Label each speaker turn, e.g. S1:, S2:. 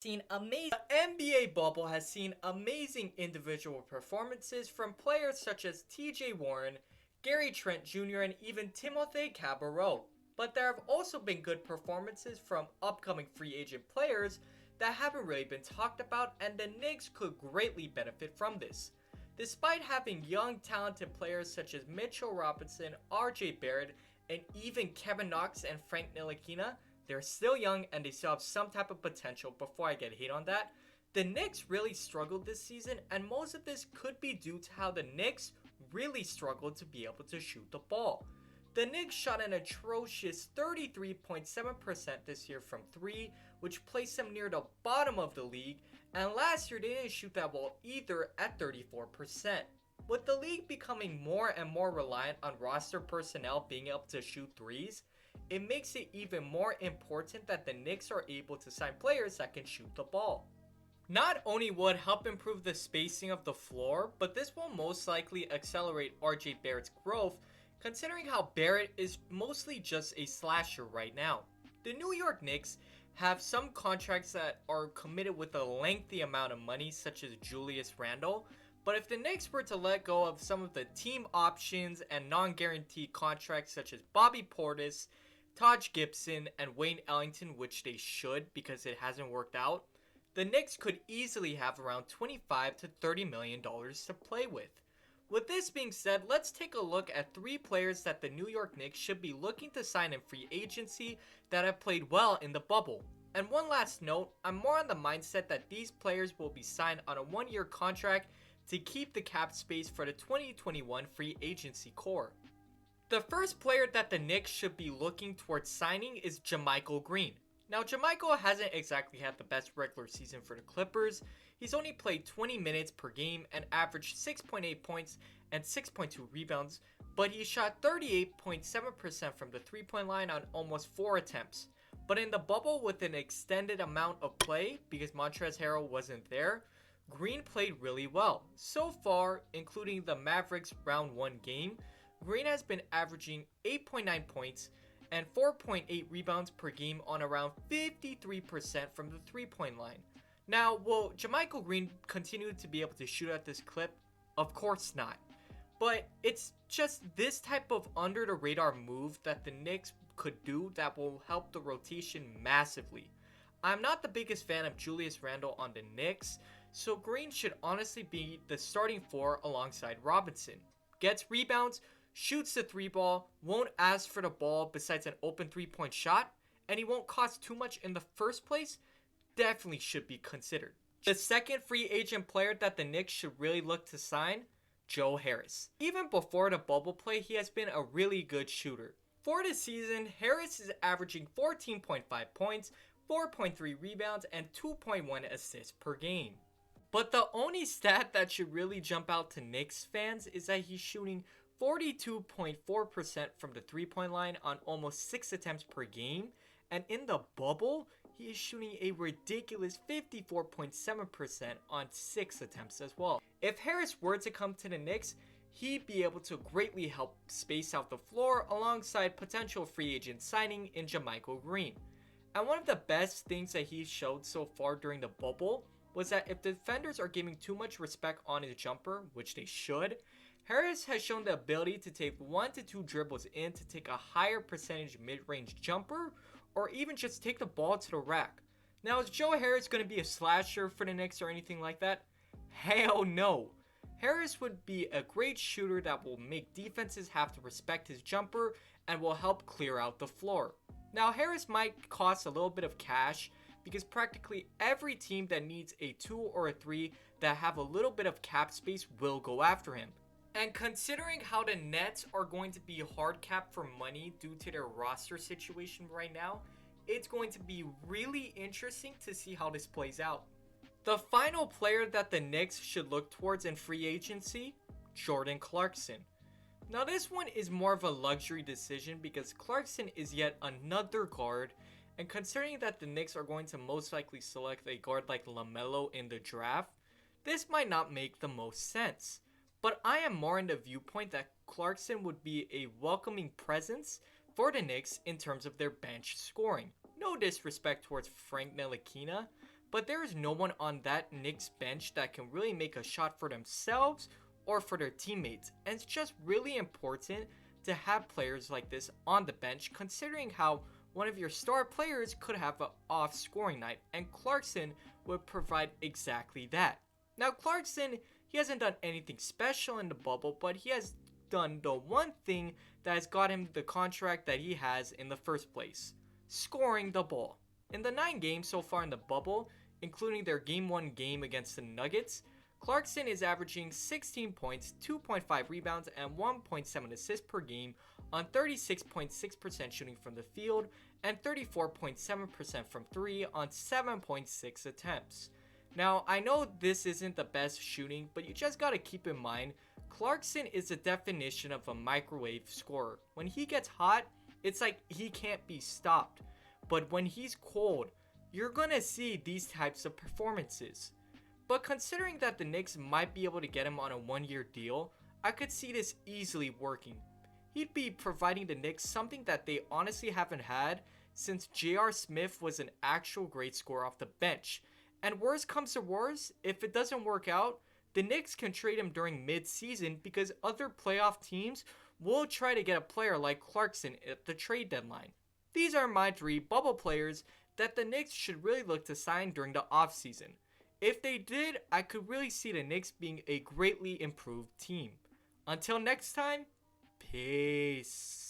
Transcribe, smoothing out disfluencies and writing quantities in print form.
S1: Seen amazing. The NBA bubble has seen amazing individual performances from players such as TJ Warren, Gary Trent Jr., and even Timothé Cabarrot. But there have also been good performances from upcoming free agent players that haven't really been talked about, and the Knicks could greatly benefit from this. Despite having young, talented players such as Mitchell Robinson, RJ Barrett, and even Kevin Knox and Frank Ntilikina, they're still young and they still have some type of potential before I get hate on that. The Knicks really struggled this season, and most of this could be due to how the Knicks really struggled to be able to shoot the ball. The Knicks shot an atrocious 33.7% this year from 3, which placed them near the bottom of the league, and last year they didn't shoot that well either at 34%. With the league becoming more and more reliant on roster personnel being able to shoot threes, it makes it even more important that the Knicks are able to sign players that can shoot the ball. Not only would help improve the spacing of the floor, but this will most likely accelerate RJ Barrett's growth, considering how Barrett is mostly just a slasher right now. The New York Knicks have some contracts that are committed with a lengthy amount of money, such as Julius Randle, but if the Knicks were to let go of some of the team options and non-guaranteed contracts such as Bobby Portis, Taj Gibson, and Wayne Ellington, which they should because it hasn't worked out, the Knicks could easily have around $25 to $30 million to play with. With this being said, let's take a look at 3 players that the New York Knicks should be looking to sign in free agency that have played well in the bubble. And one last note, I'm more on the mindset that these players will be signed on a 1-year contract to keep the cap space for the 2021 free agency core. The first player that the Knicks should be looking towards signing is Jamichael Greene. Now, Jamichael hasn't exactly had the best regular season for the Clippers. He's only played 20 minutes per game and averaged 6.8 points and 6.2 rebounds, but he shot 38.7% from the 3-point line on almost 4 attempts. But in the bubble with an extended amount of play, because Montrezl Harrell wasn't there, Greene played really well. So far, including the Mavericks round 1 game, Greene has been averaging 8.9 points and 4.8 rebounds per game on around 53% from the 3-point line. Now, will Jamichael Greene continue to be able to shoot at this clip? Of course not. But it's just this type of under the radar move that the Knicks could do that will help the rotation massively. I'm not the biggest fan of Julius Randle on the Knicks, so Greene should honestly be the starting 4 alongside Robinson. Gets rebounds, shoots the 3-ball, won't ask for the ball besides an open 3-point shot, and he won't cost too much in the first place, definitely should be considered. The second free agent player that the Knicks should really look to sign, Joe Harris. Even before the bubble play, he has been a really good shooter. For the season, Harris is averaging 14.5 points, 4.3 rebounds, and 2.1 assists per game. But the only stat that should really jump out to Knicks fans is that he's shooting 42.4% from the 3-point line on almost 6 attempts per game, and in the bubble, he is shooting a ridiculous 54.7% on 6 attempts as well. If Harris were to come to the Knicks, he'd be able to greatly help space out the floor alongside potential free agent signing in Jamichael Greene. And one of the best things that he showed so far during the bubble was that if defenders are giving too much respect on his jumper, which they should, Harris has shown the ability to take 1 to 2 dribbles in to take a higher percentage mid-range jumper, or even just take the ball to the rack. Now, is Joe Harris going to be a slasher for the Knicks or anything like that? Hell no. Harris would be a great shooter that will make defenses have to respect his jumper and will help clear out the floor. Now, Harris might cost a little bit of cash because practically every team that needs a 2 or a 3 that have a little bit of cap space will go after him. And considering how the Nets are going to be hard capped for money due to their roster situation right now, it's going to be really interesting to see how this plays out. The final player that the Knicks should look towards in free agency, Jordan Clarkson. Now this one is more of a luxury decision because Clarkson is yet another guard, and considering that the Knicks are going to most likely select a guard like LaMelo in the draft, this might not make the most sense. But I am more in the viewpoint that Clarkson would be a welcoming presence for the Knicks in terms of their bench scoring. No disrespect towards Frank Ntilikina, but there is no one on that Knicks bench that can really make a shot for themselves or for their teammates, and it's just really important to have players like this on the bench, considering how one of your star players could have an off scoring night, and Clarkson would provide exactly that. Now, Clarkson, he hasn't done anything special in the bubble, but he has done the one thing that has got him the contract that he has in the first place: scoring the ball. In the 9 games so far in the bubble, including their Game 1 game against the Nuggets, Clarkson is averaging 16 points, 2.5 rebounds, and 1.7 assists per game on 36.6% shooting from the field and 34.7% from 3 on 7.6 attempts. Now, I know this isn't the best shooting, but you just gotta keep in mind, Clarkson is the definition of a microwave scorer. When he gets hot, it's like he can't be stopped. But when he's cold, you're gonna see these types of performances. But considering that the Knicks might be able to get him on a 1-year deal, I could see this easily working. He'd be providing the Knicks something that they honestly haven't had since J.R. Smith was an actual great scorer off the bench. And worse comes to worse, if it doesn't work out, the Knicks can trade him during mid-season because other playoff teams will try to get a player like Clarkson at the trade deadline. These are my 3 bubble players that the Knicks should really look to sign during the offseason. If they did, I could really see the Knicks being a greatly improved team. Until next time, peace.